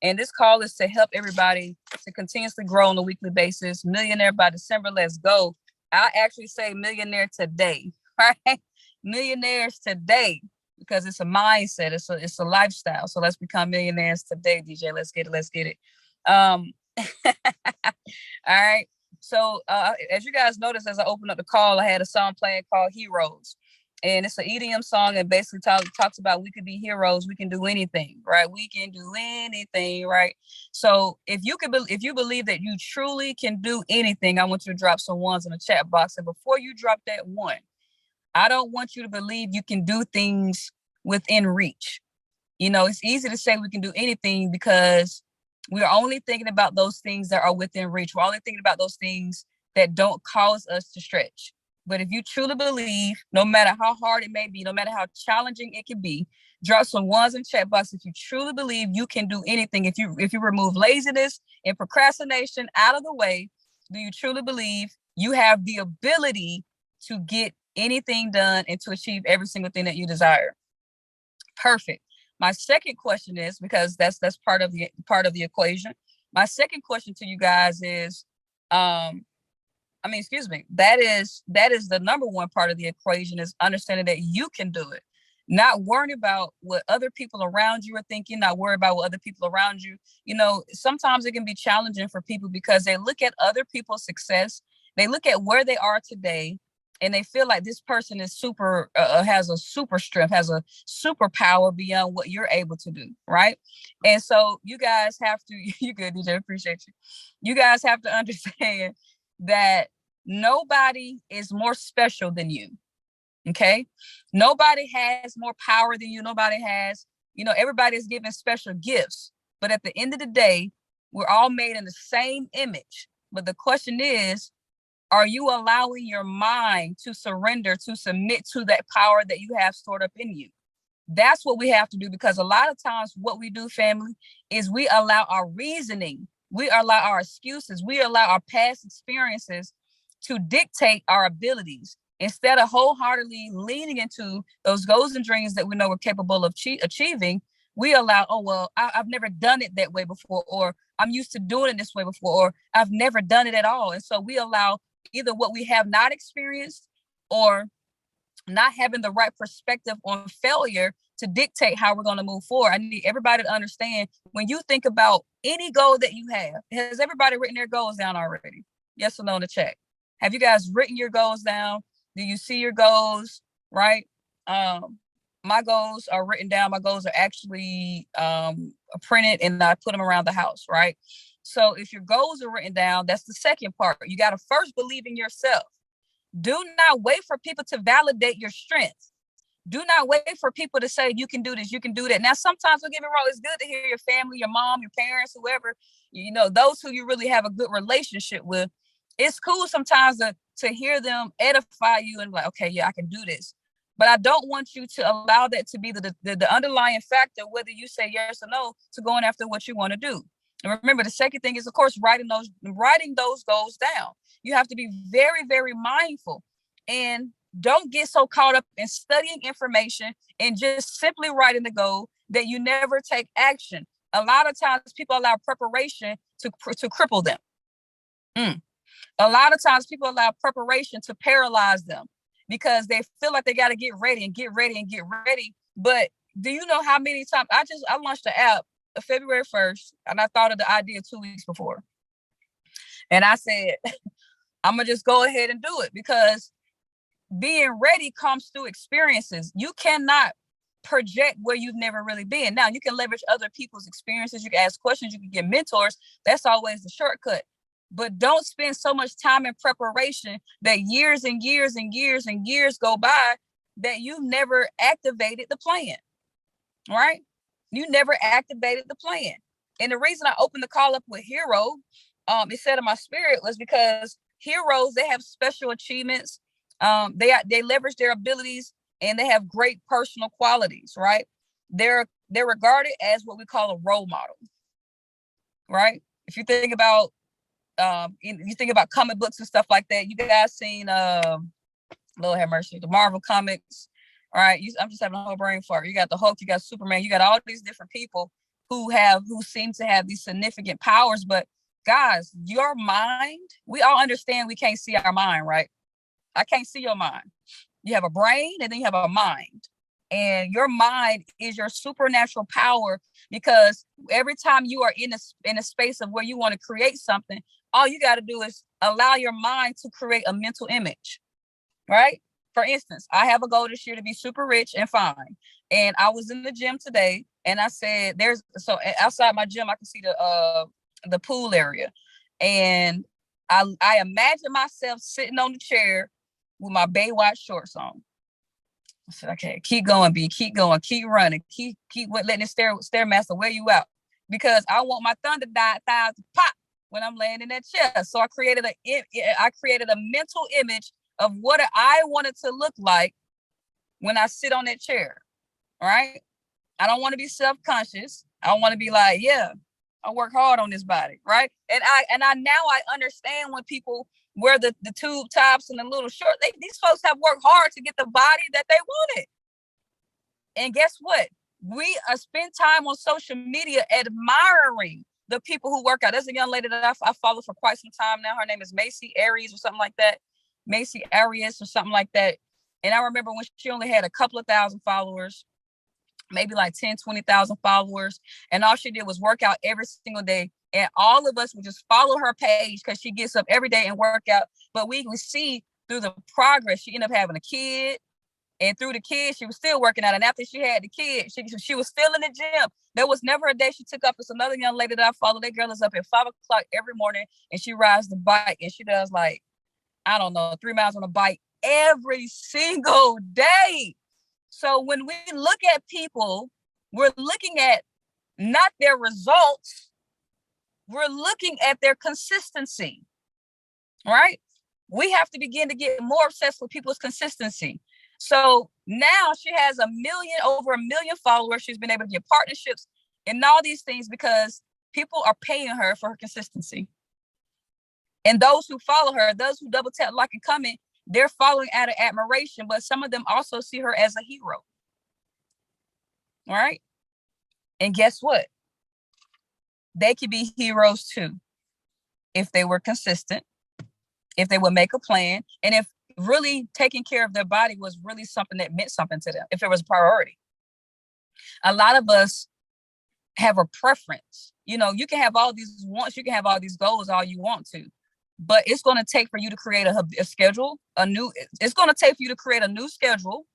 And this call is to help everybody to continuously grow on a weekly basis. Millionaire by December, let's go. I actually say millionaire today, right? Millionaires today, because it's a mindset, it's a lifestyle. So let's become millionaires today, DJ. Let's get it. All right. So as you guys noticed, as I opened up the call, I had a song playing called Heroes. And it's an EDM song and basically talks about we could be heroes. We can do anything, right? We can do anything, right? So if you believe that you truly can do anything, I want you to drop some ones in the chat box. And before you drop that one, I don't want you to believe you can do things within reach. You know, it's easy to say we can do anything because we're only thinking about those things that are within reach. We're only thinking about those things that don't cause us to stretch. But if you truly believe, no matter how hard it may be, no matter how challenging it can be, drop some ones in chat box. If you truly believe you can do anything, if you remove laziness and procrastination out of the way, do you truly believe you have the ability to get anything done and to achieve every single thing that you desire? Perfect. My second question is, because that's part of the equation. My second question to you guys is, that is the number one part of the equation, is understanding that you can do it. Not worrying about what other people around you are thinking, not worry about what other people around you. You know, sometimes it can be challenging for people because they look at other people's success, they look at where they are today, and they feel like this person is has a super strength, has a superpower beyond what you're able to do, right? And so you guys have to, you good, DJ, appreciate you. You guys have to understand that nobody is more special than you. Okay. Nobody has more power than you. Nobody has, everybody is given special gifts. But at the end of the day, we're all made in the same image. But the question is, are you allowing your mind to surrender, to submit to that power that you have stored up in you? That's what we have to do, because a lot of times what we do, family, is we allow our reasoning, we allow our excuses, we allow our past experiences to dictate our abilities, instead of wholeheartedly leaning into those goals and dreams that we know we're capable of achieving. We allow, I've never done it that way before, or I'm used to doing it this way before, or I've never done it at all. And so we allow either what we have not experienced or not having the right perspective on failure to dictate how we're going to move forward. I need everybody to understand, when you think about any goal that you have, has everybody written their goals down already? Yes or no in the chat? Have you guys written your goals down? Do you see your goals? Right? My goals are written down. My goals are actually printed, and I put them around the house, right? So if your goals are written down, that's the second part. You got to first believe in yourself. Do not wait for people to validate your strength. Do not wait for people to say, you can do this, you can do that. Now, sometimes, don't get me wrong, it's good to hear your family, your mom, your parents, whoever, those who you really have a good relationship with. It's cool sometimes to hear them edify you and like, okay, yeah, I can do this. But I don't want you to allow that to be the underlying factor, whether you say yes or no to going after what you want to do. And remember, the second thing is, of course, writing those goals down. You have to be very, very mindful, and don't get so caught up in studying information and just simply writing the goal that you never take action. A lot of times people allow preparation to cripple them. A lot of times people allow preparation to paralyze them because they feel like they got to get ready and get ready and get ready. But do you know how many times I launched the app February 1st, and I thought of the idea 2 weeks before. And I said, I'm going to just go ahead and do it, because being ready comes through experiences. You cannot project where you've never really been. Now, you can leverage other people's experiences. You can ask questions. You can get mentors. That's always the shortcut. But don't spend so much time in preparation that years and years and years and years go by that you never activated the plan, right? You never activated the plan. And the reason I opened the call up with Hero, it said in my spirit, was because heroes, they have special achievements. They leverage their abilities, and they have great personal qualities, right? They're regarded as what we call a role model, right? If you think about comic books and stuff like that, you guys seen Lord have mercy, the Marvel comics, right? I'm just having a whole brain fart. You got the Hulk, you got Superman, you got all these different people who seem to have these significant powers. But guys, your mind, we all understand we can't see our mind, right? I can't see your mind. You have a brain and then you have a mind. And your mind is your supernatural power, because every time you are in a space of where you want to create something, all you got to do is allow your mind to create a mental image, right? For instance, I have a goal this year to be super rich and fine. And I was in the gym today and I said, so outside my gym, I can see the pool area. And I imagine myself sitting on the chair with my Baywatch shorts on. I said, okay, keep going, B, keep going, keep running, keep letting the stairmaster wear you out, because I want my thunder thighs to pop when I'm laying in that chair. So I created a mental image of what I wanted to look like when I sit on that chair. Right? I don't want to be self-conscious. I don't want to be like, yeah, I work hard on this body, right? And I now I understand when people wear the tube tops and the little short. These folks have worked hard to get the body that they wanted. And guess what? We spend time on social media admiring the people who work out. There's a young lady that I follow for quite some time now. Her name is Macy Aries or something like that. Macy Arias or something like that. And I remember when she only had a couple of thousand followers, maybe like 10, 20,000 followers. And all she did was work out every single day. And all of us would just follow her page because she gets up every day and work out. But we can see through the progress, she ended up having a kid. And through the kid, she was still working out. And after she had the kid, she was still in the gym. There was never a day she took up. It's another young lady that I follow. That girl is up at 5 o'clock every morning and she rides the bike and she does like, I don't know, 3 miles on a bike every single day. So when we look at people, we're looking at not their results, we're looking at their consistency, right? We have to begin to get more obsessed with people's consistency. So now she has over a million followers. She's been able to get partnerships and all these things because people are paying her for her consistency. And those who follow her, those who double tap, like, and comment, they're following out of admiration, but some of them also see her as a hero. All right. And guess what? They could be heroes too. If they were consistent, if they would make a plan, and if really taking care of their body was really something that meant something to them, if it was a priority. A lot of us have a preference. You know, you can have all these wants, you can have all these goals, all you want to. But it's going to take for you to create a schedule, it's going to take for you to create a new schedule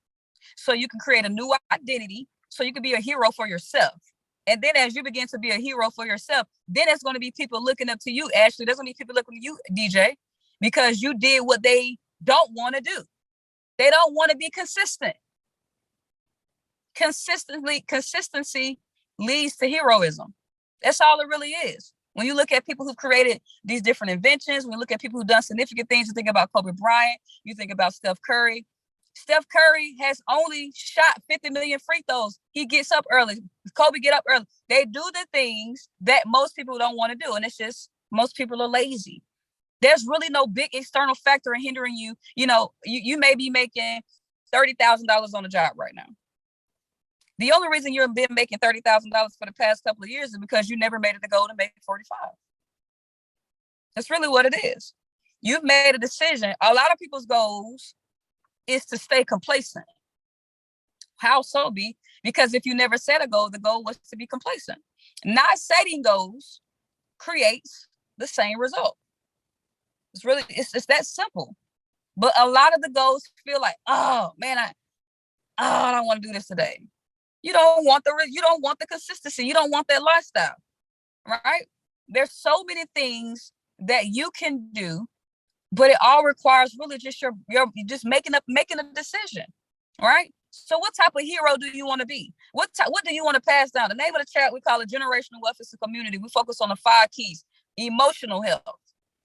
so you can create a new identity so you can be a hero for yourself. And then as you begin to be a hero for yourself, then there's going to be people looking up to you, Ashley. There's going to be people looking to you, DJ, because you did what they don't want to do. They don't want to be consistent. Consistency leads to heroism. That's all it really is. When you look at people who've created these different inventions, when you look at people who've done significant things, you think about Kobe Bryant, you think about Steph Curry. Steph Curry has only shot 50 million free throws. He gets up early. Kobe get up early. They do the things that most people don't want to do. And it's just, most people are lazy. There's really no big external factor in hindering you. You know, you may be making $30,000 on a job right now. The only reason you've been making $30,000 for the past couple of years is because you never made it the goal to make 45. That's really what it is. You've made a decision. A lot of people's goals is to stay complacent. How so, B? Because if you never set a goal, the goal was to be complacent. Not setting goals creates the same result. It's that simple. But a lot of the goals feel like, oh man, I don't want to do this today. You don't want the consistency. You don't want that lifestyle, right? There's so many things that you can do, but it all requires really just your just making a decision, right? So what type of hero do you want to be? What do you want to pass down? The name of the chat, we call it Generational Wealth is a Community. We focus on the 5 keys. Emotional health.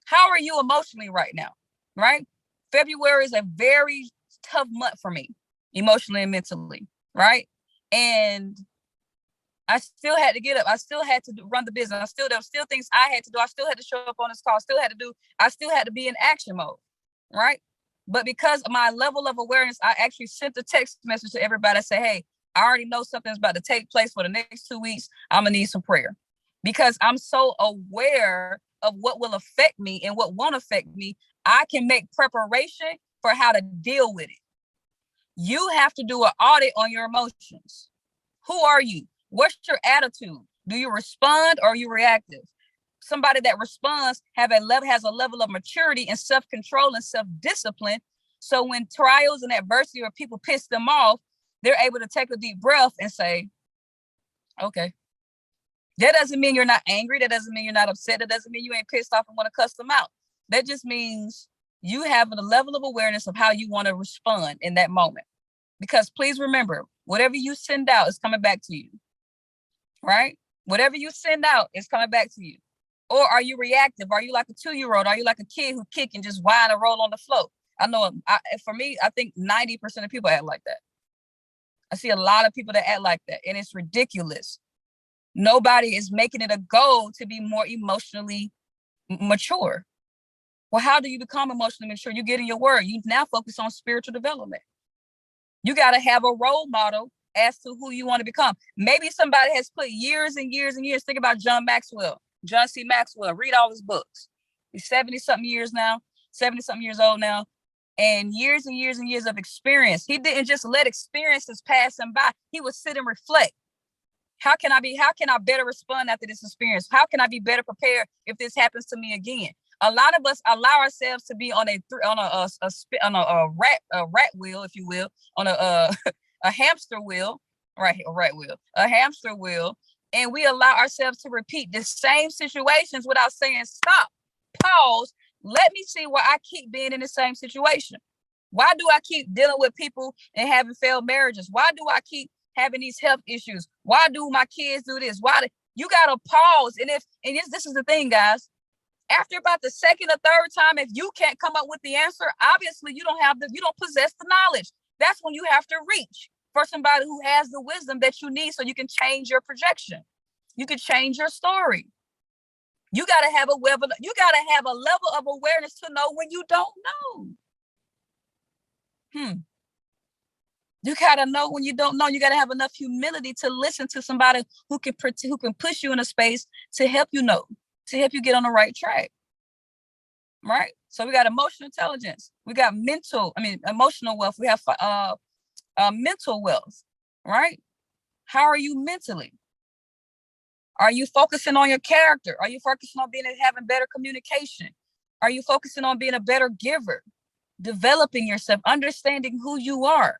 How are you emotionally right now, right? February is a very tough month for me, emotionally and mentally, right? And I still had to get up. I still had to run the business. There were still things I had to do. I still had to show up on this call. I still had to be in action mode, right? But because of my level of awareness, I actually sent a text message to everybody. I say, hey, I already know something's about to take place for the next 2 weeks. I'm gonna need some prayer because I'm so aware of what will affect me and what won't affect me. I can make preparation for how to deal with it. You have to do an audit on your emotions. Who are you? What's your attitude? Do you respond or are you reactive? Somebody that responds has a level of maturity and self-control and self-discipline. So when trials and adversity or people piss them off, they're able to take a deep breath and say, okay. That doesn't mean you're not angry. That doesn't mean you're not upset. That doesn't mean you ain't pissed off and want to cuss them out. That just means you have a level of awareness of how you want to respond in that moment. Because please remember, whatever you send out is coming back to you, right? Whatever you send out is coming back to you. Or are you reactive? Are you like a 2-year-old? Are you like a kid who kick and just whine and roll on the floor? I know for me, I think 90% of people act like that. I see a lot of people that act like that, and it's ridiculous. Nobody is making it a goal to be more emotionally mature. Well, how do you become emotionally mature? You get in your word. You now focus on spiritual development. You got to have a role model as to who you want to become. Maybe somebody has put years and years and years. Think about John C. Maxwell. Read all his books. He's 70-something years now, 70-something years old now, and years and years and years of experience. He didn't just let experiences pass him by. He would sit and reflect. How can I better respond after this experience? How can I be better prepared if this happens to me again? A lot of us allow ourselves to be on a rat wheel, if you will, on a hamster wheel, right? A rat wheel, a hamster wheel, and we allow ourselves to repeat the same situations without saying stop, pause. Let me see why I keep being in the same situation. Why do I keep dealing with people and having failed marriages? Why do I keep having these health issues? Why do my kids do this? You gotta pause? And this is the thing, guys. After about the second or third time, if you can't come up with the answer, obviously you don't possess the knowledge. That's when you have to reach for somebody who has the wisdom that you need so you can change your projection. You can change your story. You gotta have a level of awareness to know when you don't know. You gotta know when you don't know. You gotta have enough humility to listen to somebody who can push you in a space to help you know, to help you get on the right track. Right? So we got emotional intelligence. We got emotional wealth. We have mental wealth. Right? How are you mentally? Are you focusing on your character? Are you focusing on having better communication? Are you focusing on being a better giver? Developing yourself, understanding who you are.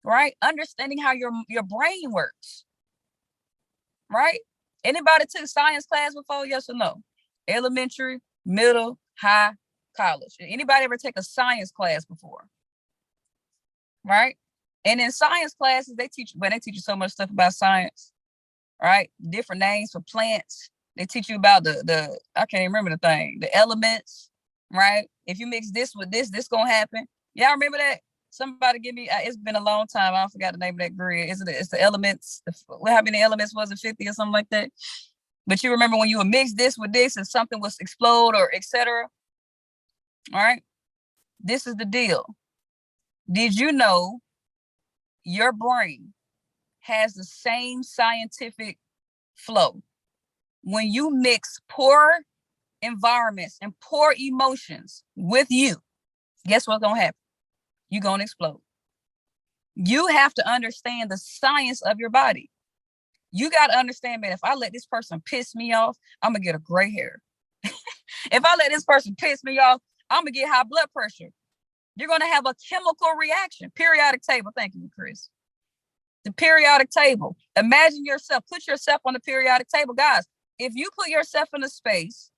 Right? Understanding how your brain works. Right? Anybody took science class before? Yes or no? Elementary, middle, high, college. Anybody ever take a science class before? Right? And in science classes, they teach you so much stuff about science. Right? Different names for plants. They teach you about the I can't even remember the thing, the elements. Right? If you mix this with this gonna happen. Y'all remember that? Somebody give me, it's been a long time. I forgot the name of that grid. It's the elements. How many elements was it? 50 or something like that? But you remember when you would mix this with this and something was explode or etc. All right. This is the deal. Did you know your brain has the same scientific flow? When you mix poor environments and poor emotions with you, guess what's going to happen? You're going to explode. You have to understand the science of your body. You got to understand, man, if I let this person piss me off, I'm going to get a gray hair. If I let this person piss me off, I'm going to get high blood pressure. You're going to have a chemical reaction. Periodic table. Thank you, Chris. The periodic table. Imagine yourself. Put yourself on the periodic table. Guys, if you put yourself in a space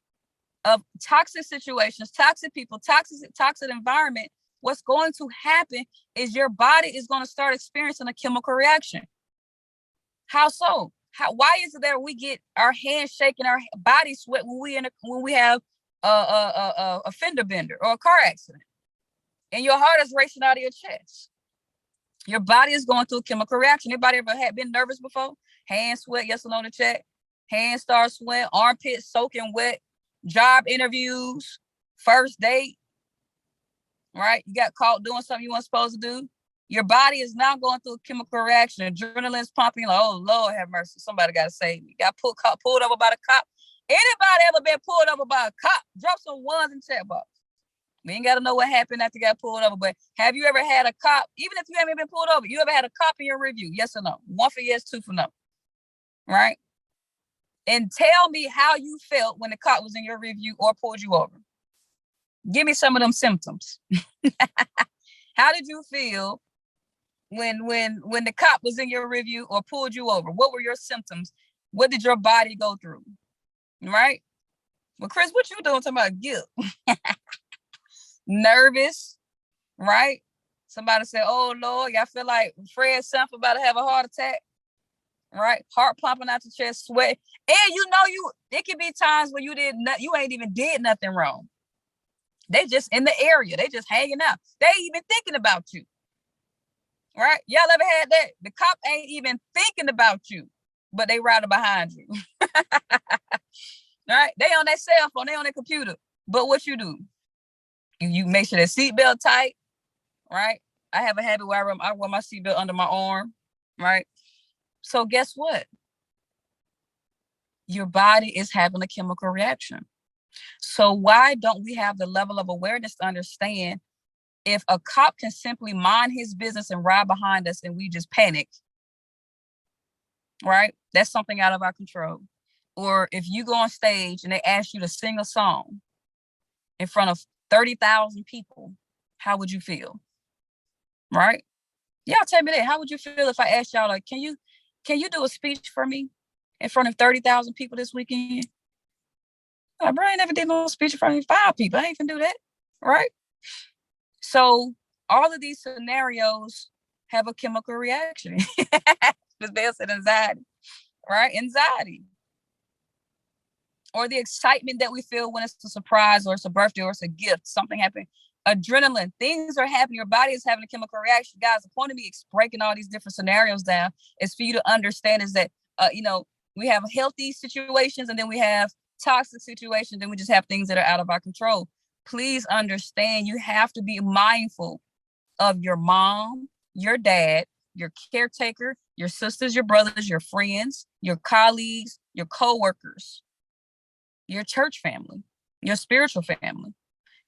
of toxic situations, toxic people, toxic environment, what's going to happen is your body is going to start experiencing a chemical reaction. How so? Why is it that we get our hands shaking, our body sweat when we have a fender bender or a car accident, and your heart is racing out of your chest? Your body is going through a chemical reaction. Anybody ever been nervous before? Hand sweat, yes or no to check. Hands start sweating, armpits soaking wet, job interviews, first date. Right? You got caught doing something you weren't supposed to do. Your body is now going through a chemical reaction. Adrenaline's pumping. Like, oh Lord, have mercy! Somebody got to save me. Got pulled over by the cop. Anybody ever been pulled over by a cop? Drop some ones in chat box. We ain't got to know what happened after you got pulled over, but have you ever had a cop, even if you haven't been pulled over, you ever had a cop in your review? Yes or no? 1 for yes, 2 for no. Right? And tell me how you felt when the cop was in your review or pulled you over. Give me some of them symptoms. How did you feel when the cop was in your review or pulled you over? What were your symptoms? What did your body go through? Right? Well, Chris, what you doing talking about guilt? Nervous, right? Somebody said, oh Lord, y'all feel like Fred Sanford about to have a heart attack, right? Heart pumping out your chest, sweat. And it can be times where you ain't even did nothing wrong. They just in the area. They just hanging out. They ain't even thinking about you. Right? Y'all ever had that? The cop ain't even thinking about you, but they riding behind you. Right? They on that cell phone, they on their computer. But what you do? You make sure that seatbelt tight, right? I have a habit where I wear my seatbelt under my arm, right? So guess what? Your body is having a chemical reaction. So why don't we have the level of awareness to understand if a cop can simply mind his business and ride behind us and we just panic, right? That's something out of our control. Or if you go on stage and they ask you to sing a song in front of 30,000 people, how would you feel? Right? Y'all tell me that. How would you feel if I asked y'all, like, can you do a speech for me in front of 30,000 people this weekend? Oh, bro, I never did no speech in front of 5 people. I ain't even do that. Right? So all of these scenarios have a chemical reaction. Ms. Bell said anxiety, right? Anxiety. Or the excitement that we feel when it's a surprise or it's a birthday or it's a gift, something happened. Adrenaline, things are happening. Your body is having a chemical reaction. Guys, the point of me breaking all these different scenarios down is for you to understand is that, we have healthy situations and then we have toxic situations and we just have things that are out of our control. Please understand you have to be mindful of your mom, your dad, your caretaker, your sisters, your brothers, your friends, your colleagues, your coworkers, your church family, your spiritual family.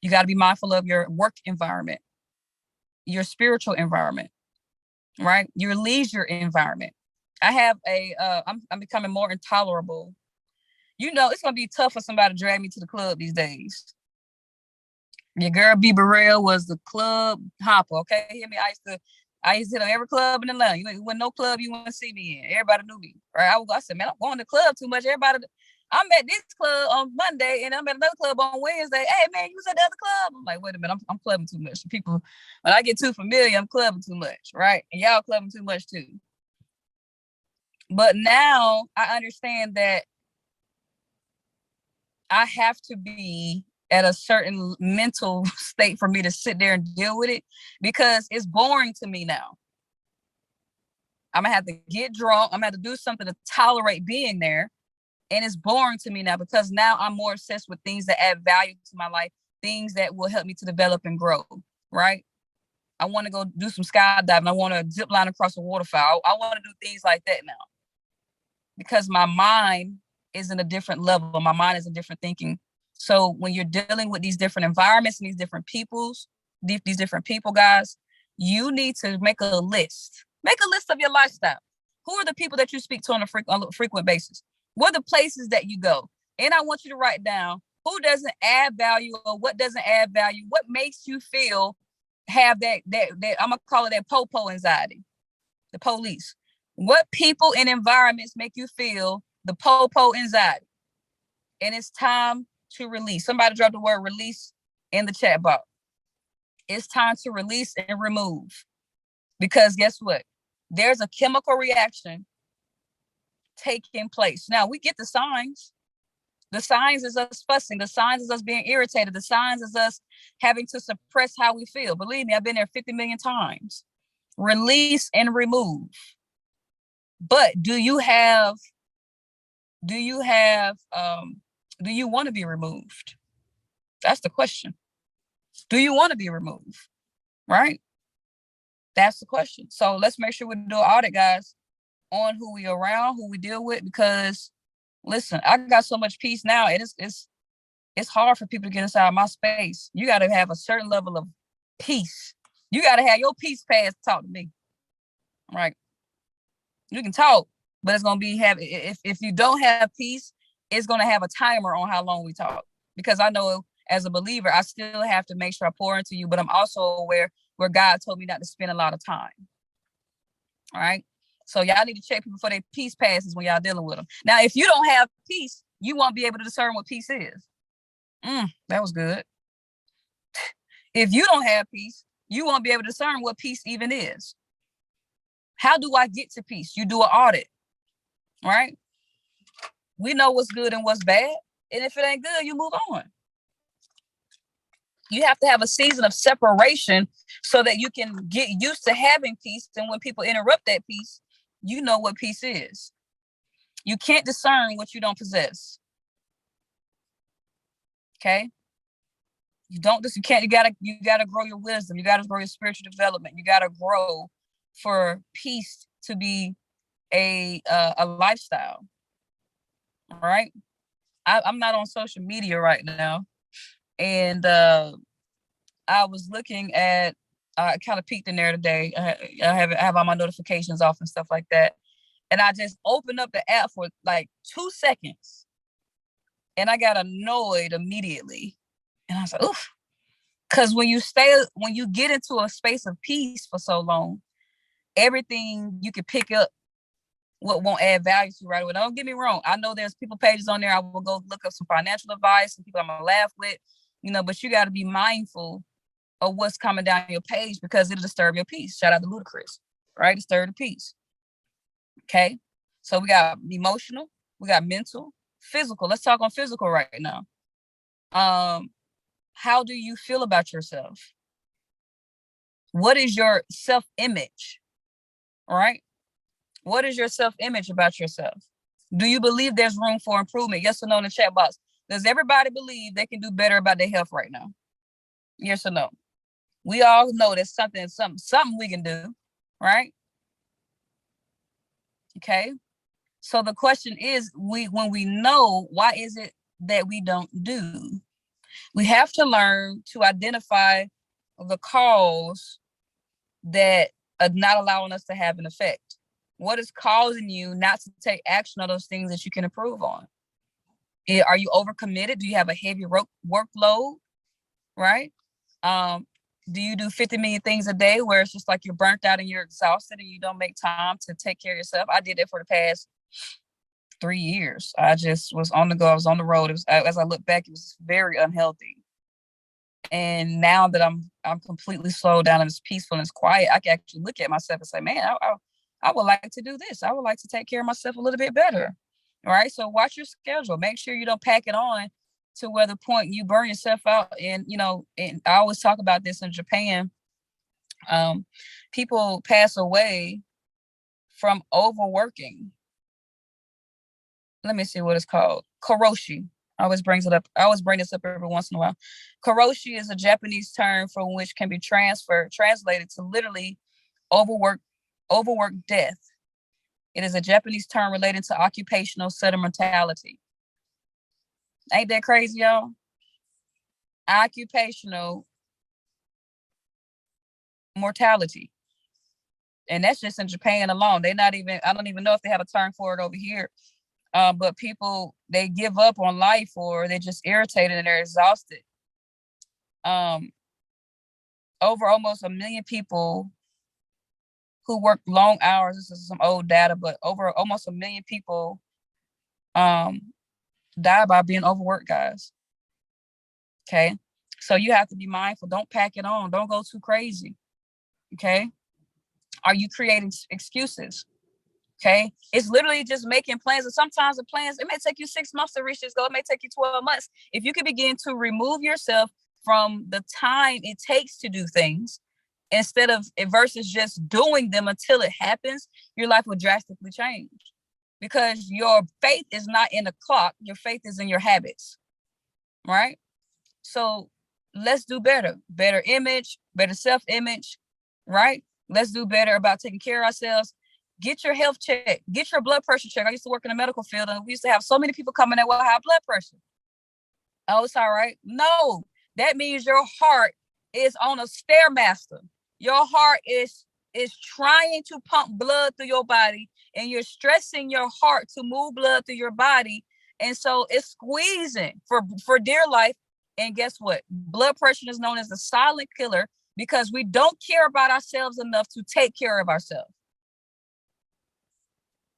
You got to be mindful of your work environment, your spiritual environment, right? Your leisure environment. I have I'm becoming more intolerable. It's going to be tough for somebody to drag me to the club these days. Your girl B. Burrell was the club hopper, okay? Hear me? I used to hit on every club in Atlanta. You went no club you want to see me in. Everybody knew me, right? I said, man, I'm going to the club too much. I'm at this club on Monday and I'm at another club on Wednesday. Hey, man, you was at the other club? I'm like, wait a minute, I'm clubbing too much. People, when I get too familiar, I'm clubbing too much, right? And y'all clubbing too much too. But now I understand that I have to be at a certain mental state for me to sit there and deal with it because it's boring to me now. I'm gonna have to get drunk. I'm gonna have to do something to tolerate being there. And it's boring to me now because now I'm more obsessed with things that add value to my life, things that will help me to develop and grow, right? I want to go do some skydiving. I want to zip line across a waterfall. I want to do things like that now because my mind is in a different level. My mind is in different thinking. So when you're dealing with these different environments and these different different people, guys, you need to make a list. Make a list of your lifestyle. Who are the people that you speak to on a frequent basis? What are the places that you go? And I want you to write down who doesn't add value or what doesn't add value. What makes you have that I'm gonna call it that popo anxiety, the police. What people and environments make you feel the popo anxiety? And it's time to release. Somebody dropped the word release in the chat box. It's time to release and remove. Because guess what? There's a chemical reaction taking place. Now we get the signs. The signs is us fussing. The signs is us being irritated. The signs is us having to suppress how we feel. Believe me, I've been there 50 million times. Release and remove. But do you want to be removed? That's the question. Do you want to be removed? Right? That's the question. So let's make sure we do an audit, guys, on who we around, who we deal with, because listen, I got so much peace now. It's hard for people to get inside my space. You got to have a certain level of peace. You got to have your peace pass to talk to me. Right? You can talk, but it's gonna be if you don't have peace, it's gonna have a timer on how long we talk. Because I know as a believer, I still have to make sure I pour into you, but I'm also aware where God told me not to spend a lot of time. All right. So y'all need to check people for their peace passes when y'all dealing with them. Now, if you don't have peace, you won't be able to discern what peace is. That was good. If you don't have peace, you won't be able to discern what peace even is. How do I get to peace? You do an audit, right? We know what's good and what's bad. And if it ain't good, you move on. You have to have a season of separation so that you can get used to having peace. And when people interrupt that peace, you know what peace is. You can't discern what you don't possess. Okay? You gotta grow your wisdom. You gotta grow your spiritual development. You gotta grow for peace to be a lifestyle. All right. I'm not on social media right now. And I was looking at, I kind of peeked in there today. I have all my notifications off and stuff like that. And I just opened up the app for like 2 seconds. And I got annoyed immediately. And I was like, oof. Because when you get into a space of peace for so long, everything you can pick up what won't add value to you right away. Don't get me wrong. I know there's people pages on there. I will go look up some financial advice and people I'm gonna laugh with, but you got to be mindful of what's coming down your page because it'll disturb your peace. Shout out to Ludacris, right? Disturb the peace. Okay. So we got emotional, we got mental, physical. Let's talk on physical right now. How do you feel about yourself? What is your self-image? Right? What is your self-image about yourself? Do you believe there's room for improvement? Yes or no in the chat box. Does everybody believe they can do better about their health right now? Yes or no? We all know there's something we can do, right? Okay. So the question is, when we know, why is it that we don't do? We have to learn to identify the cause that are not allowing us to have an effect. What is causing you not to take action on those things that you can improve on? Are you overcommitted? Do you have a heavy workload? Right? Do you do 50 million things a day where it's just like you're burnt out and you're exhausted and you don't make time to take care of yourself? I did that for the past 3 years. I just was on the go. I was on the road. As I look back, it was very unhealthy. And now that I'm completely slowed down and it's peaceful and it's quiet, I can actually look at myself and say, man, I would like to do this. I would like to take care of myself a little bit better. All right. So watch your schedule. Make sure you don't pack it on to where the point you burn yourself out. And, and I always talk about this in Japan. People pass away from overworking. Let me see what it's called. Karoshi. I always bring this up every once in a while. Karoshi is a Japanese term from which can be translated to literally overwork death. It is a Japanese term related to occupational sentimentality. Ain't that crazy, y'all? Occupational mortality. And that's just in Japan alone. I don't even know if they have a term for it over here. But people, they give up on life or they're just irritated and they're exhausted. Over almost 1 million people who work long hours, this is some old data, but over almost 1 million people die by being overworked, guys. Okay. So you have to be mindful. Don't pack it on. Don't go too crazy. Okay. Are you creating excuses? Okay. It's literally just making plans. And sometimes the plans, it may take you 6 months to reach this goal. It may take you 12 months. If you can begin to remove yourself from the time it takes to do things versus just doing them until it happens, your life will drastically change. Because your faith is not in the clock. Your faith is in your habits. Right? So let's do better. Better image, better self-image. Right? Let's do better about taking care of ourselves. Get your health checked. Get your blood pressure checked. I used to work in the medical field, and we used to have so many people coming in with high blood pressure. Oh, it's all right. No, that means your heart is on a stairmaster. Your heart is trying to pump blood through your body, and you're stressing your heart to move blood through your body, and so it's squeezing for dear life. And guess what? Blood pressure is known as the silent killer because we don't care about ourselves enough to take care of ourselves.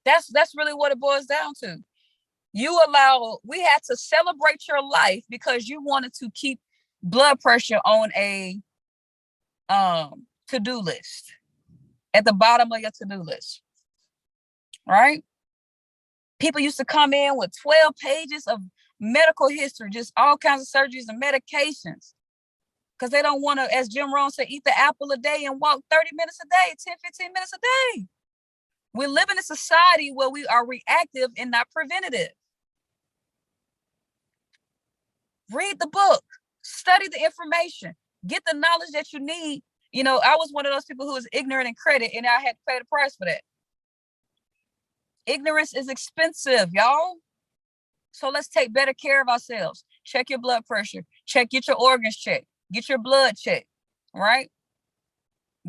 That's really what it boils down to. We had to celebrate your life because you wanted to keep blood pressure on a to-do list, at the bottom of your to-do list, right? People used to come in with 12 pages of medical history, just all kinds of surgeries and medications, because they don't want to, as Jim Rohn said, eat the apple a day and walk 30 minutes a day, 10, 15 minutes a day. We live in a society where we are reactive and not preventative. Read the book, study the information, get the knowledge that you need. You know, I was one of those people who was ignorant in credit, and I had to pay the price for that. Ignorance is expensive, y'all. So let's take better care of ourselves. Check your blood pressure. Get your organs checked. Get your blood checked, right?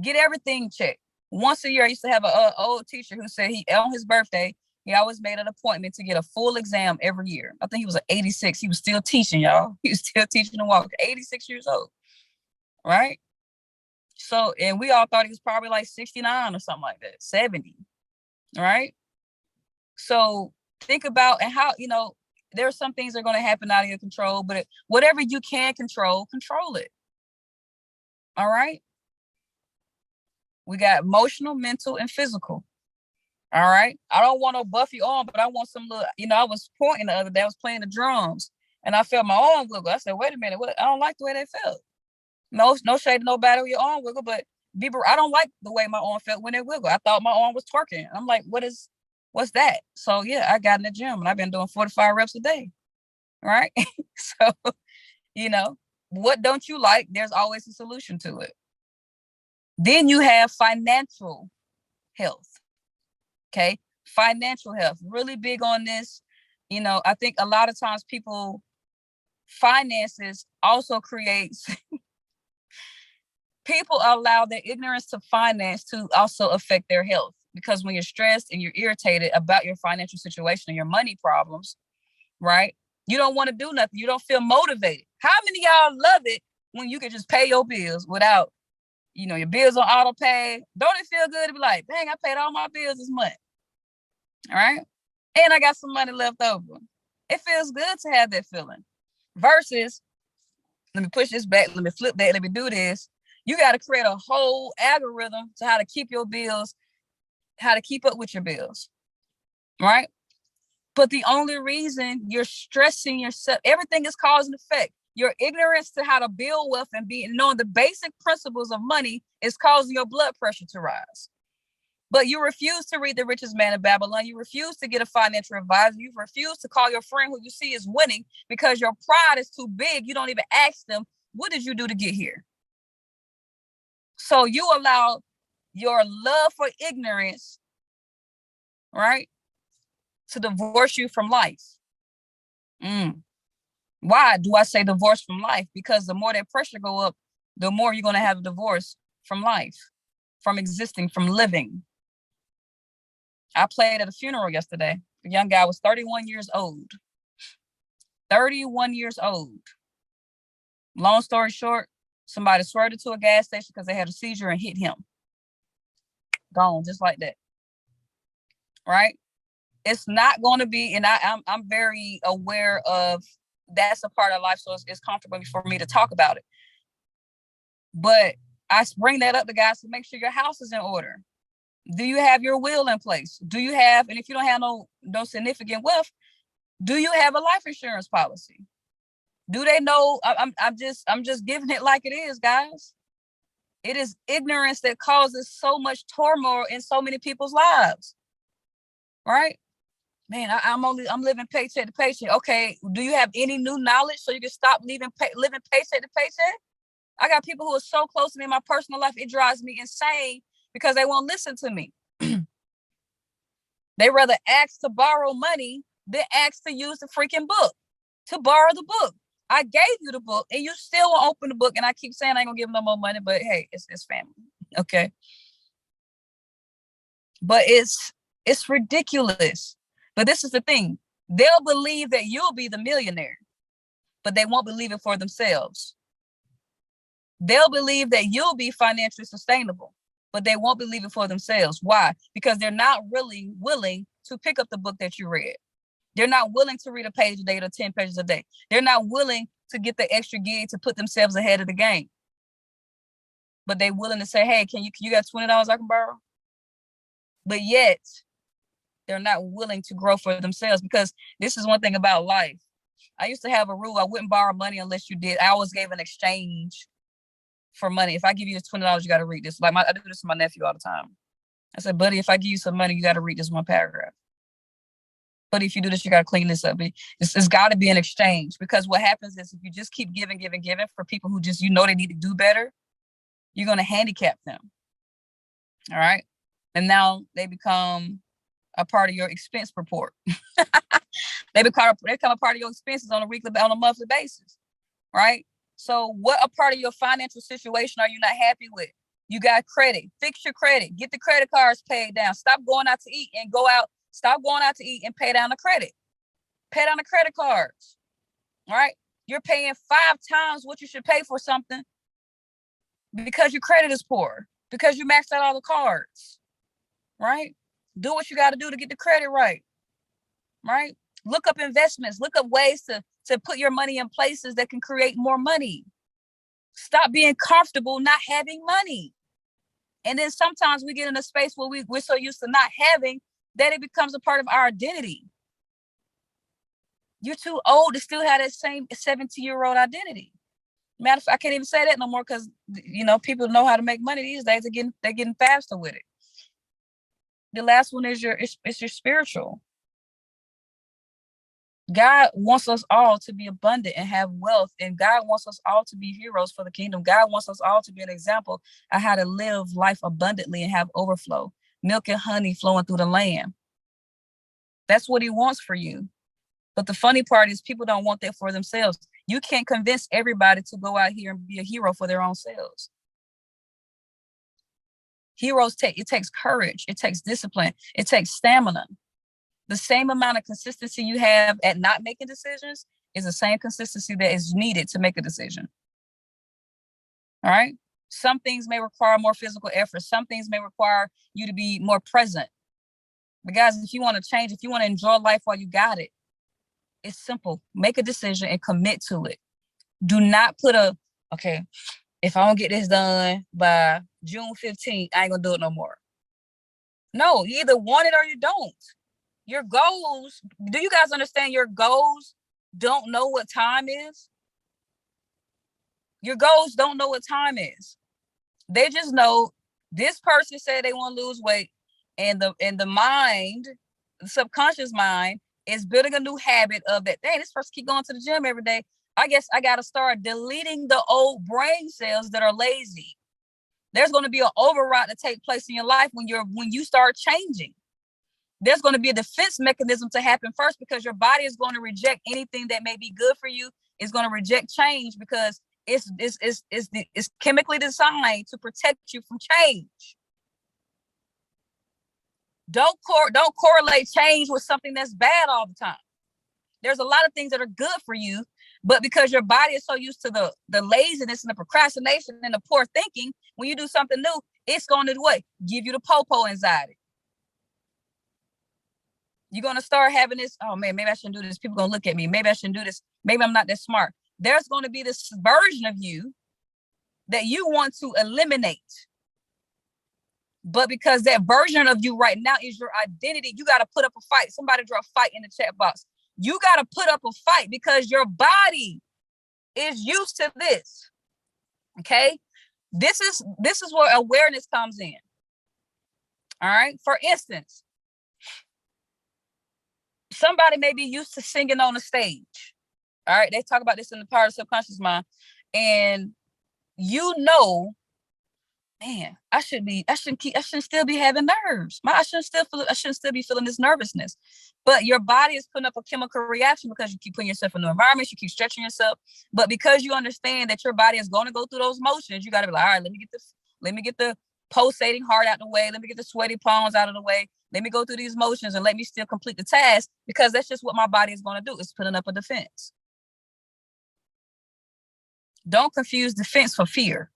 Get everything checked. Once a year, I used to have an old teacher who said on his birthday, he always made an appointment to get a full exam every year. I think he was 86. He was still teaching, y'all. He was still teaching to walk, 86 years old, right? So, and we all thought he was probably like 69 or something like that, 70, right? So think about, and how, you know, there are some things that are going to happen out of your control, but whatever you can control it. All right? We got emotional, mental, and physical. All right? I don't want no Buffy arm, but I want some little, you know, I was pointing the other day, I was playing the drums, and I felt my arm wiggle. I said, wait a minute, I don't like the way they felt. No shade to nobody with your arm wiggle, but I don't like the way my arm felt when it wiggled. I thought my arm was twerking. I'm like, what's that? So yeah, I got in the gym and I've been doing 45 reps a day. Right? So, you know, what don't you like? There's always a solution to it. Then you have financial health. Okay. Financial health, really big on this. You know, I think a lot of times finances also creates people allow their ignorance to finance to also affect their health, because when you're stressed and you're irritated about your financial situation and your money problems, right? You don't want to do nothing. You don't feel motivated. How many of y'all love it when you can just pay your bills without, you know, your bills on auto pay? Don't it feel good to be like, dang, I paid all my bills this month, all right? And I got some money left over. It feels good to have that feeling. Versus, let me push this back, let me flip that, let me do this. You got to create a whole algorithm to how to keep your bills, how to keep up with your bills, right? But the only reason you're stressing yourself, everything is cause and effect. Your ignorance to how to build wealth and knowing the basic principles of money is causing your blood pressure to rise. But you refuse to read The Richest Man in Babylon. You refuse to get a financial advisor. You refuse to call your friend who you see is winning because your pride is too big. You don't even ask them, what did you do to get here? So you allow your love for ignorance, right, to divorce you from life. Why do I say divorce from life? Because the more that pressure go up, the more you're going to have a divorce from life, from existing, from living. I played at a funeral yesterday. The young guy was 31 years old. 31 years old. Long story short, somebody swerved into a gas station because they had a seizure and hit him. Gone, just like that. Right? It's not going to be, and I'm very aware of that's a part of life, so it's comfortable for me to talk about it. But I bring that up to guys to make sure your house is in order. Do you have your will in place? Do you have, and if you don't have no significant wealth, do you have a life insurance policy? Do they know? I'm just giving it like it is, guys. It is ignorance that causes so much turmoil in so many people's lives. Right? Man, I'm living paycheck to paycheck. Okay, do you have any new knowledge so you can stop living paycheck to paycheck? I got people who are so close to me in my personal life, it drives me insane because they won't listen to me. They rather ask to borrow money than ask to use the freaking book, to borrow the book. I gave you the book and you still won't open the book. And I keep saying I ain't gonna give them no more money, but hey, it's family. Okay. But it's ridiculous. But this is the thing. They'll believe that you'll be the millionaire, but they won't believe it for themselves. They'll believe that you'll be financially sustainable, but they won't believe it for themselves. Why? Because they're not really willing to pick up the book that you read. They're not willing to read a page a day or 10 pages a day. They're not willing to get the extra gig to put themselves ahead of the game. But they're willing to say, hey, can you got $20 I can borrow? But yet, they're not willing to grow for themselves, because this is one thing about life. I used to have a rule. I wouldn't borrow money unless you did. I always gave an exchange for money. If I give you this $20, you got to read this. Like I do this to my nephew all the time. I said, buddy, if I give you some money, you got to read this one paragraph. But if you do this, you got to clean this up. It's got to be an exchange, because what happens is if you just keep giving for people who just, they need to do better, you're going to handicap them. All right. And now they become a part of your expense report. They become a part of your expenses on a monthly basis. Right. So what a part of your financial situation are you not happy with? You got credit. Fix your credit. Get the credit cards paid down. Stop going out to eat and go out. Stop going out to eat and pay down the credit. Pay down the credit cards. All right. You're paying 5 times what you should pay for something because your credit is poor, because you maxed out all the cards. Right. Do what you got to do to get the credit right. Right. Look up investments. Look up ways to put your money in places that can create more money. Stop being comfortable not having money. And then sometimes we get in a space where we're so used to not having that it becomes a part of our identity. You're too old to still have that same 17-year-old identity. Matter of fact, I can't even say that no more, because people know how to make money these days. They're getting faster with it. The last one is your spiritual. God wants us all to be abundant and have wealth, and God wants us all to be heroes for the kingdom. God wants us all to be an example of how to live life abundantly and have overflow, milk and honey flowing through the land. That's what he wants for you. But the funny part is people don't want that for themselves. You can't convince everybody to go out here and be a hero for their own selves. It takes courage. It takes discipline. It takes stamina. The same amount of consistency you have at not making decisions is the same consistency that is needed to make a decision. All right. Some things may require more physical effort. Some things may require you to be more present. But guys, if you want to change, if you want to enjoy life while you got it, it's simple. Make a decision and commit to it. Do not put okay, if I don't get this done by June 15th, I ain't gonna do it no more. No, you either want it or you don't. Your goals, do you guys understand your goals don't know what time is? Your goals don't know what time is. They just know this person said they want to lose weight, and the mind, the subconscious mind, is building a new habit of that. Dang, this person keep going to the gym every day. I guess I got to start deleting the old brain cells that are lazy. There's going to be an override to take place in your life when you start changing. There's going to be a defense mechanism to happen first, because your body is going to reject anything that may be good for you. It's going to reject change because it's chemically designed to protect you from change. Don't correlate change with something that's bad all the time. There's a lot of things that are good for you, but because your body is so used to the laziness and the procrastination and the poor thinking, when you do something new, it's going to do what? Give you the popo anxiety. You're going to start having this, oh man, maybe I shouldn't do this. People going to look at me. Maybe I shouldn't do this. Maybe I'm not that smart. There's going to be this version of you that you want to eliminate. But because that version of you right now is your identity, you got to put up a fight. Somebody draw a fight in the chat box. You got to put up a fight because your body is used to this. Okay? This is where awareness comes in. All right? For instance, somebody may be used to singing on the stage. All right? They talk about this in the power of the subconscious mind. And man, I shouldn't still be having nerves. I shouldn't still be feeling this nervousness. But your body is putting up a chemical reaction because you keep putting yourself in new environments, you keep stretching yourself. But because you understand that your body is going to go through those motions, you got to be like, all right, let me get the pulsating heart out of the way. Let me get the sweaty palms out of the way. Let me go through these motions and let me still complete the task, because that's just what my body is going to do. It's putting up a defense. Don't confuse defense for fear.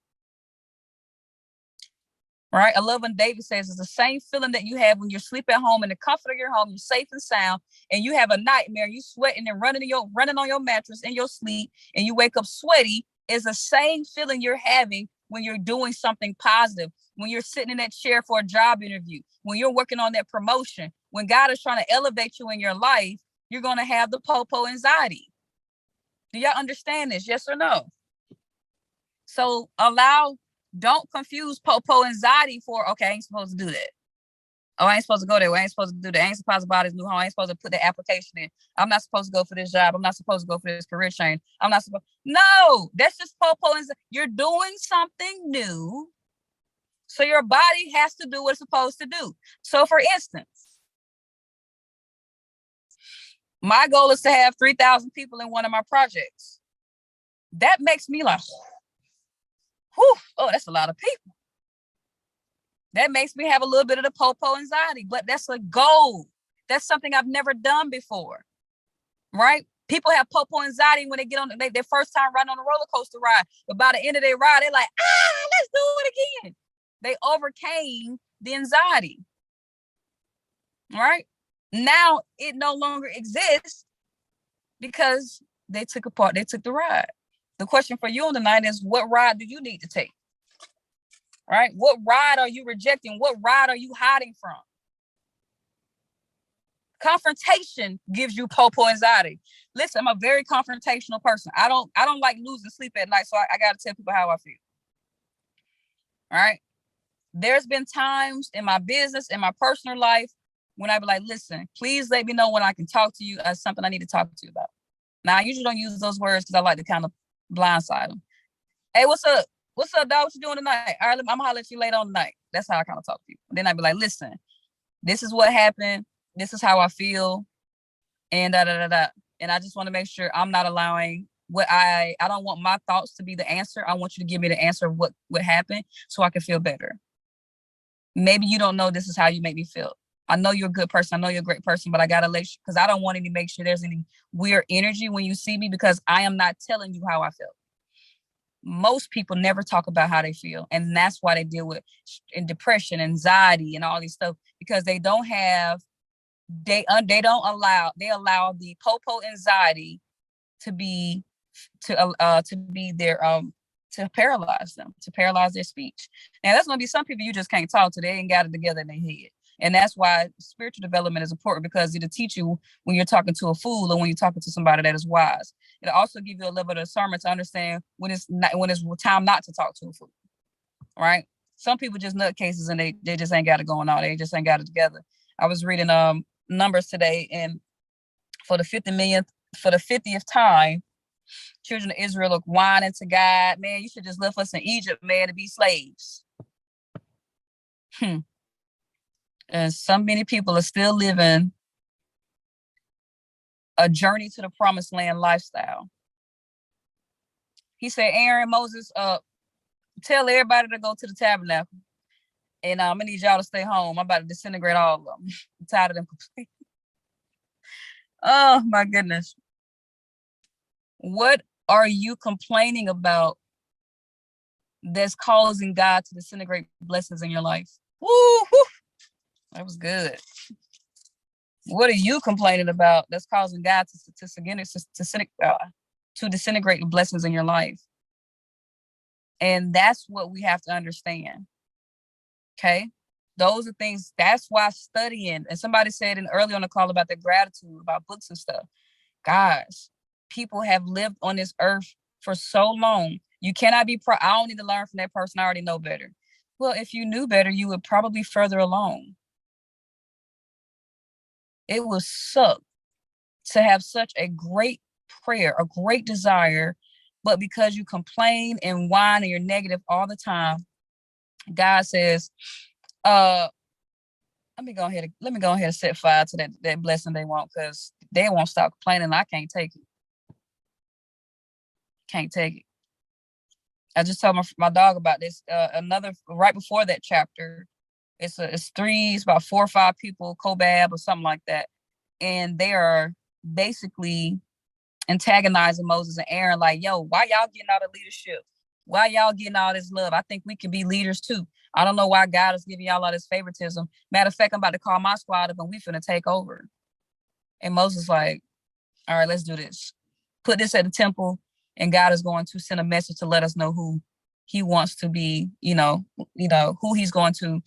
Right? I love when David says it's the same feeling that you have when you're asleep at home in the comfort of your home, you're safe and sound, and you have a nightmare, you sweating and running on your mattress in your sleep, and you wake up sweaty. Is the same feeling you're having when you're doing something positive, when you're sitting in that chair for a job interview, when you're working on that promotion, when God is trying to elevate you in your life. You're going to have the popo anxiety. Do y'all understand this? Yes or no? So don't confuse popo anxiety for, okay, I ain't supposed to do that. Oh, I ain't supposed to go there. I ain't supposed to do that. I ain't supposed to buy this new home. I ain't supposed to put the application in. I'm not supposed to go for this job. I'm not supposed to go for this career change. I'm not supposed. No, that's just popo anxiety. You're doing something new, so your body has to do what it's supposed to do. So, for instance, my goal is to have 3,000 people in one of my projects. That makes me like, whew, oh, that's a lot of people. That makes me have a little bit of the popo anxiety, but that's a goal. That's something I've never done before, right? People have popo anxiety when they get on their first time riding on a roller coaster ride, but by the end of their ride, they're like, let's do it again. They overcame the anxiety, right? Now it no longer exists because they took the ride. The question for you on the night is, what ride do you need to take? Right? What ride are you rejecting? What ride are you hiding from? Confrontation gives you popo anxiety. Listen, I'm a very confrontational person. I don't like losing sleep at night, so I got to tell people how I feel. All right? There's been times in my business, in my personal life, when I be like, listen, please let me know when I can talk to you as something I need to talk to you about. Now, I usually don't use those words because I like to kind of blindside them. Hey, what's up? What's up, dog? What you doing tonight? All right, I'm gonna holler at you later on tonight. That's how I kind of talk to people. Then I'd be like, listen, this is what happened. This is how I feel. And da da da da. And I just want to make sure I'm not allowing I don't want my thoughts to be the answer. I want you to give me the answer of what happened so I can feel better. Maybe you don't know this is how you make me feel. I know you're a good person. I know you're a great person, but I gotta let you, because I don't want to make sure there's any weird energy when you see me, because I am not telling you how I feel. Most people never talk about how they feel, and that's why they deal with depression, anxiety, and all these stuff, because they don't have they allow the popo anxiety to be their to paralyze them, to paralyze their speech. Now, that's going to be some people you just can't talk to. They ain't got it together in their head. And that's why spiritual development is important, because it'll teach you when you're talking to a fool or when you're talking to somebody that is wise. It'll also give you a level of discernment to understand when it's time not to talk to a fool, right? Some people just nutcases and they just ain't got it going on. They just ain't got it together. I was reading numbers today, and for the 50th time, children of Israel are whining to God, man, you should just left us in Egypt, man, to be slaves. And so many people are still living a journey to the promised land lifestyle. He said, Aaron, Moses, tell everybody to go to the tabernacle. And I'm going to need y'all to stay home. I'm about to disintegrate all of them. I'm tired of them complaining. Oh, my goodness. What are you complaining about that's causing God to disintegrate blessings in your life? Woo-hoo! That was good. What are you complaining about that's causing God to disintegrate the blessings in your life? And that's what we have to understand. Okay? Those are things, that's why studying, and somebody said earlier on the call about the gratitude, about books and stuff. Guys, people have lived on this earth for so long. You cannot be I don't need to learn from that person. I already know better. Well, if you knew better, you would probably be further along. It would suck to have such a great prayer, a great desire, but because you complain and whine and you're negative all the time, God says, uh, let me go ahead and set fire to that blessing they want, because they won't stop complaining. I can't take it. Can't take it. I just told my dog about this. Another right before that chapter, it's about 4 or 5 people, Kobab or something like that, and they are basically antagonizing Moses and Aaron, like, yo, why y'all getting all the leadership? Why y'all getting all this love? I think we can be leaders too. I don't know why God is giving y'all all this favoritism. Matter of fact, I'm about to call my squad up and we finna take over. And Moses like, all right, let's do this. Put this at the temple, and God is going to send a message to let us know who he wants to be, who he's going to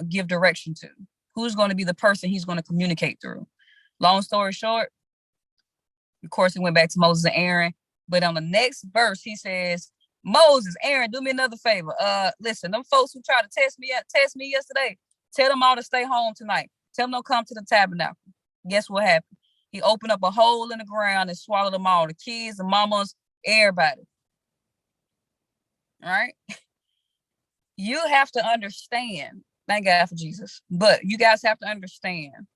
give direction to, who's going to be the person he's going to communicate through. Long story short, of course, he went back to Moses and Aaron. But on the next verse, he says, Moses, Aaron, do me another favor. Listen, them folks who tried to test me yesterday, tell them all to stay home tonight. Tell them don't come to the tabernacle. Guess what happened? He opened up a hole in the ground and swallowed them all. The kids, the mamas, everybody. All right? You have to understand. Thank God for Jesus. But you guys have to understand.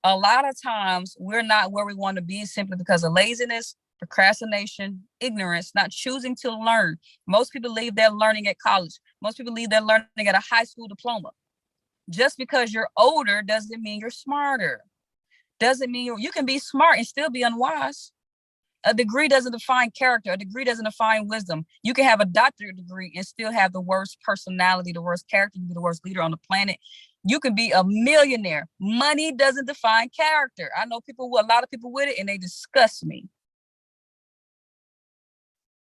A lot of times we're not where we want to be simply because of laziness, procrastination, ignorance, not choosing to learn. Most people leave their learning at college. Most people leave their learning at a high school diploma. Just because you're older doesn't mean you're smarter. Doesn't mean you can be smart and still be unwise. A degree doesn't define character. A degree doesn't define wisdom. You can have a doctorate degree and still have the worst personality, the worst character, be the worst leader on the planet. You can be a millionaire. Money doesn't define character. I know a lot of people with it, and they disgust me.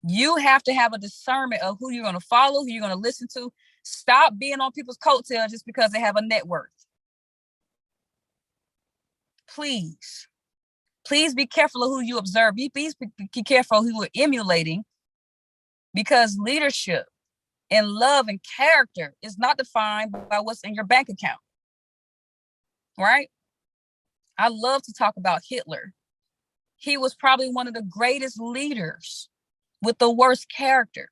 You have to have a discernment of who you're going to follow, who you're going to listen to. Stop being on people's coattails just because they have a net worth. Please be careful of who you observe. Please be careful who you're emulating, because leadership and love and character is not defined by what's in your bank account. Right? I love to talk about Hitler. He was probably one of the greatest leaders with the worst character.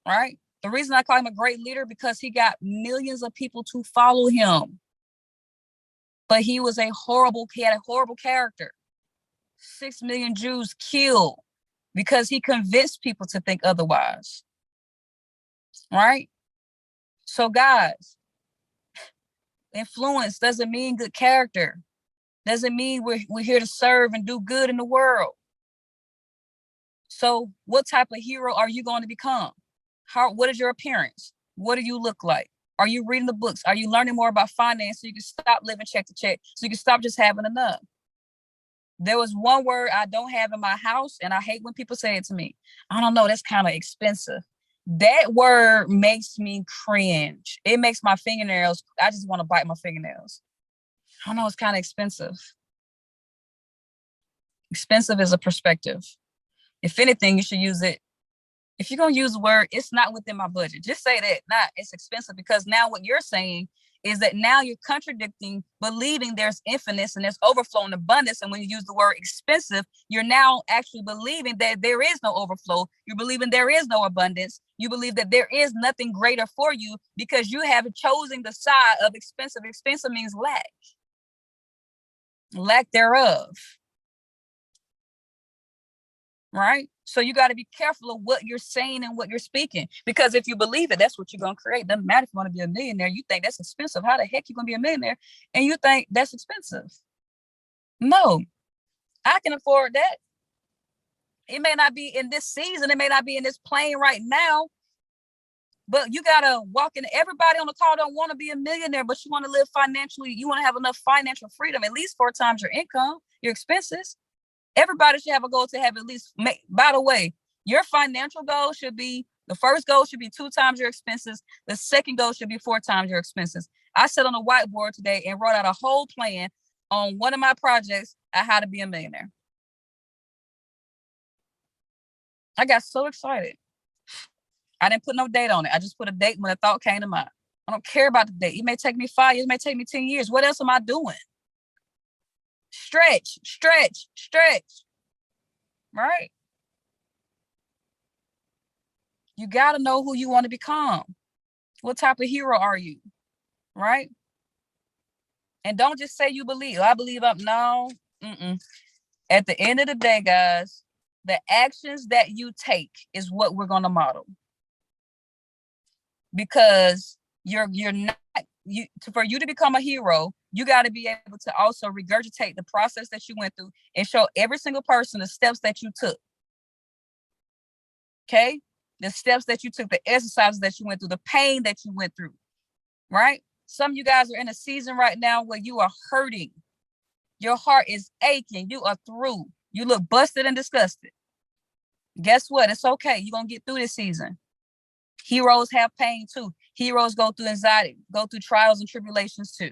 Right? The reason I call him a great leader, because he got millions of people to follow him. But he had a horrible character. 6 million Jews killed because he convinced people to think otherwise. Right? So guys, influence doesn't mean good character. Doesn't mean we're here to serve and do good in the world. So what type of hero are you going to become? What is your appearance? What do you look like? Are you reading the books? Are you learning more about finance so you can stop living check to check, so you can stop just having enough? There was one word I don't have in my house, and I hate when people say it to me. I don't know, that's kind of expensive. That word makes me cringe. It makes my fingernails, I just want to bite my fingernails. I don't know, it's kind of expensive. Expensive is a perspective. If anything, you should use it. If you're going to use the word, it's not within my budget. Just say that, it's expensive, because now what you're saying is that now you're contradicting, believing there's infinite and there's overflow and abundance. And when you use the word expensive, you're now actually believing that there is no overflow. You're believing there is no abundance. You believe that there is nothing greater for you because you have chosen the side of expensive. Expensive means lack thereof. Right? So you got to be careful of what you're saying and what you're speaking, because if you believe it, that's what you're going to create. Doesn't matter if you want to be a millionaire. You think that's expensive. How the heck you going to be a millionaire and you think that's expensive? No, I can afford that. It may not be in this season. It may not be in this plane right now, but you got to walk in. Everybody on the call don't want to be a millionaire, but you want to live financially. You want to have enough financial freedom, at least 4 times your income, your expenses. Everybody should have a goal to have at least, by the way, your financial goal should be, the first goal should be 2 times your expenses. The second goal should be 4 times your expenses. I sat on a whiteboard today and wrote out a whole plan on one of my projects on how to be a millionaire. I got so excited. I didn't put no date on it. I just put a date when a thought came to mind. I don't care about the date. It may take me 5 years, it may take me 10 years. What else am I doing? Stretch. Right? You got to know who you want to become. What type of hero are you? Right? And don't just say you believe. I believe up. No. Mm-mm. At the end of the day, guys, the actions that you take is what we're going to model. Because you're not for you to become a hero, you got to be able to also regurgitate the process that you went through and show every single person the steps that you took. Okay? The steps that you took, the exercises that you went through, the pain that you went through. Right? Some of you guys are in a season right now where you are hurting. Your heart is aching. You are through. You look busted and disgusted. Guess what? It's okay. You're going to get through this season. Heroes have pain too. Heroes go through anxiety, go through trials and tribulations too.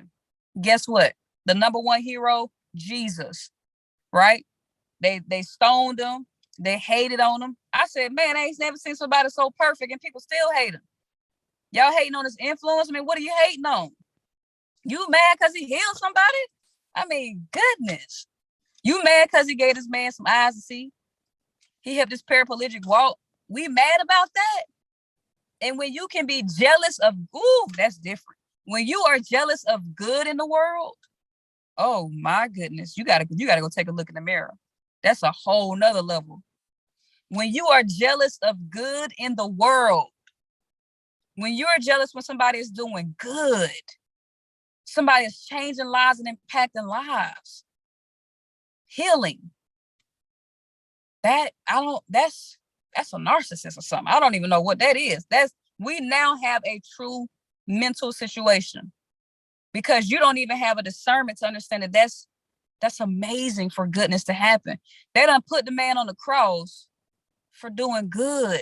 Guess what? The number one hero, Jesus, right? They stoned him. They hated on him. I said, man, I ain't never seen somebody so perfect and people still hate him. Y'all hating on his influence? I mean, what are you hating on? You mad because he healed somebody? I mean, goodness. You mad because he gave this man some eyes to see? He helped this paraplegic walk. We mad about that? And when you can be jealous of, ooh, that's different. When you are jealous of good in the world, oh my goodness, you gotta go take a look in the mirror. That's a whole nother level. When you are jealous of good in the world, when you're jealous when somebody is doing good, somebody is changing lives and impacting lives, healing. That's a narcissist or something. I don't even know what that is. We now have a true mental situation because you don't even have a discernment to understand that that's amazing for goodness to happen. They done put the man on the cross for doing good.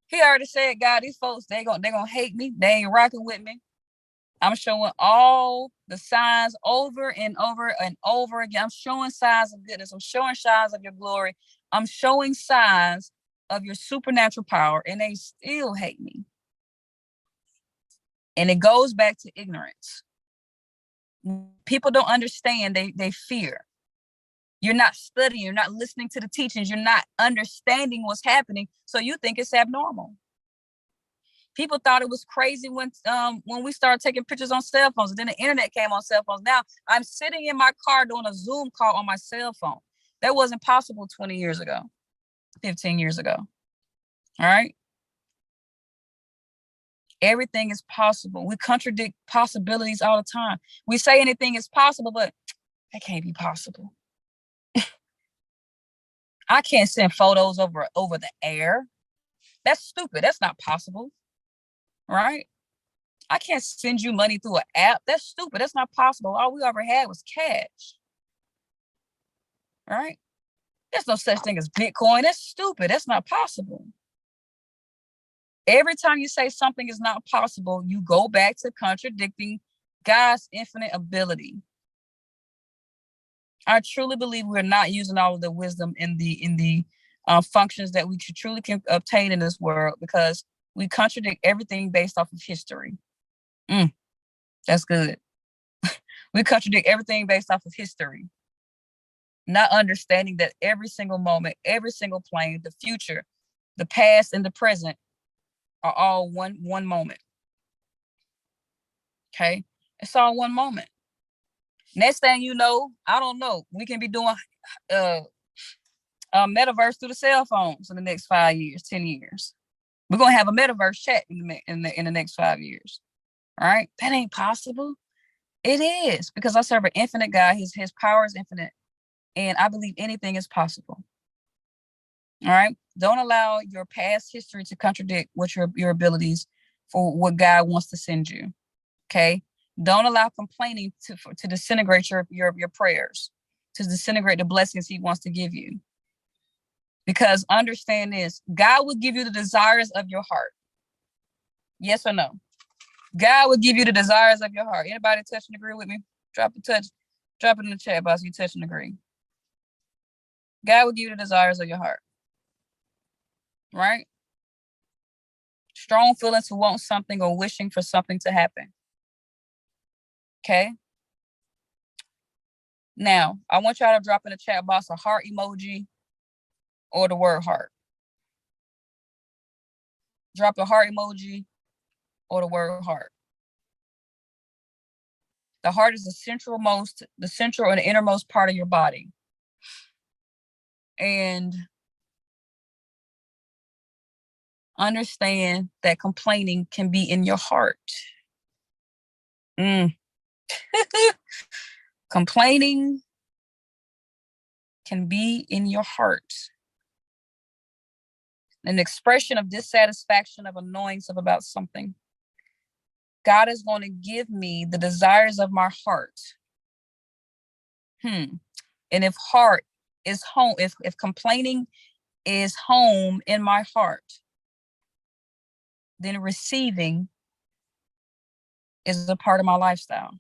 He already said, God, these folks, they gonna hate me. They ain't rocking with me. I'm showing all the signs over and over and over again. I'm showing signs of goodness. I'm showing signs of your glory. I'm showing signs of your supernatural power, and they still hate me. And it goes back to ignorance. People don't understand. They fear. You're not studying. You're not listening to the teachings. You're not understanding what's happening. So you think it's abnormal. People thought it was crazy when we started taking pictures on cell phones, and then the internet came on cell phones. Now I'm sitting in my car doing a Zoom call on my cell phone. That wasn't possible 20 years ago, 15 years ago. All right. Everything is possible. We contradict possibilities all the time. We say anything is possible, but that can't be possible. I can't send photos over the air. That's stupid. That's not possible. Right? I can't send you money through an app. That's stupid. That's not possible. All we ever had was cash. Right? There's no such thing as Bitcoin. That's stupid. That's not possible. Every time you say something is not possible, you go back to contradicting God's infinite ability. I truly believe we're not using all of the wisdom in the functions that we truly can obtain in this world because we contradict everything based off of history. That's good. We contradict everything based off of history, not understanding that every single moment, every single plane, the future, the past, and the present are all one moment. Okay? It's all one moment. Next thing you know, I don't know, we can be doing metaverse through the cell phones in the next 5 years, 10 years. We're going to have a metaverse chat in the next 5 years. All right? That ain't possible. It is, because I serve an infinite God. His power is infinite. And I believe anything is possible. All right? Don't allow your past history to contradict what your abilities for what God wants to send you. Okay? Don't allow complaining to disintegrate your prayers, to disintegrate the blessings he wants to give you. Because understand this, God will give you the desires of your heart. Yes or no? God will give you the desires of your heart. Anybody touch and agree with me? Drop it in the chat box. You touch and agree. God will give you the desires of your heart. Right? Strong feeling to want something or wishing for something to happen. Okay? Now, I want y'all to drop in the chat box a heart emoji or the word heart. Drop the heart emoji or the word heart. The heart is the central and innermost part of your body. And understand that complaining can be in your heart. Complaining can be in your heart. An expression of dissatisfaction, of annoyance about something. God is going to give me the desires of my heart. And if heart is home, if complaining is home in my heart, then receiving is a part of my lifestyle.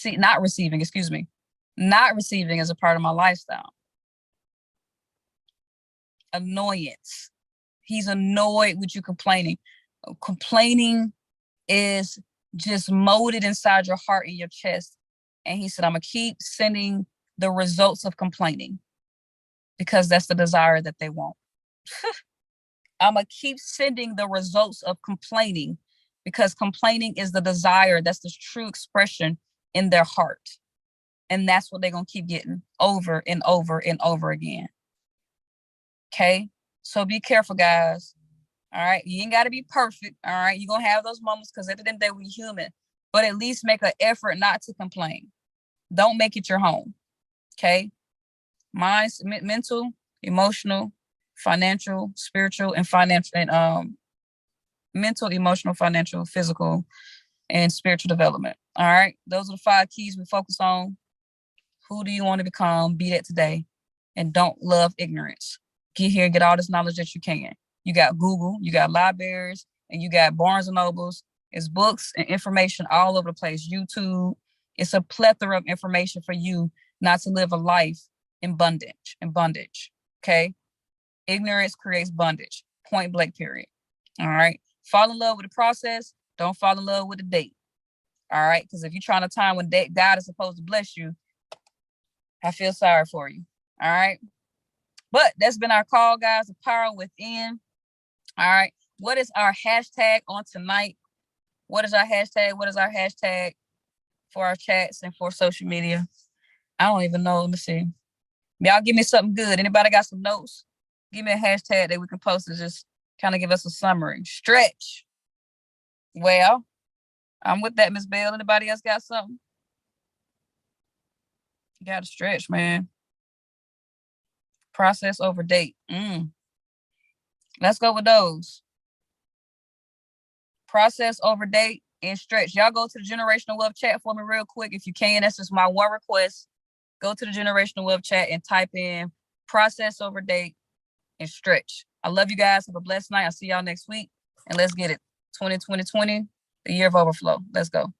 Not receiving is a part of my lifestyle. Annoyance. He's annoyed with you complaining. Complaining is just molded inside your heart and your chest. And he said, I'm going to keep sending the results of complaining because that's the desire that they want. I'm going to keep sending the results of complaining because complaining is the desire. That's the true expression in their heart. And that's what they're going to keep getting over and over and over again. Okay? So be careful, guys. All right? You ain't got to be perfect. All right? You're going to have those moments because at the end of the day, we're human. But at least make an effort not to complain. Don't make it your home. Okay? Mental, emotional, financial, spiritual, and financial, and mental, emotional, financial, physical, and spiritual development. All right. Those are the 5 keys we focus on. Who do you want to become? Be that today. And don't love ignorance. Get here and get all this knowledge that you can. You got Google, you got libraries, and you got Barnes and Nobles. It's books and information all over the place. YouTube. It's a plethora of information for you not to live a life in bondage. Okay. Ignorance creates bondage. Point blank, period. All right. Fall in love with the process. Don't fall in love with the date. All right. Because if you're trying to time when God is supposed to bless you, I feel sorry for you. All right. But that's been our call, guys. The power within. All right. What is our hashtag on tonight? What is our hashtag? What is our hashtag for our chats and for social media? I don't even know. Let me see. Y'all give me something good. Anybody got some notes? Give me a hashtag that we can post to just kind of give us a summary. Stretch. Well, I'm with that, Miss Bell. Anybody else got something? You got to stretch, man. Process over date. Let's go with those. Process over date and stretch. Y'all go to the Generational Wealth chat for me real quick if you can. That's just my one request. Go to the Generational Wealth chat and type in process over date and stretch. I love you guys. Have a blessed night. I'll see y'all next week. And let's get it. 2020, the year of overflow. Let's go.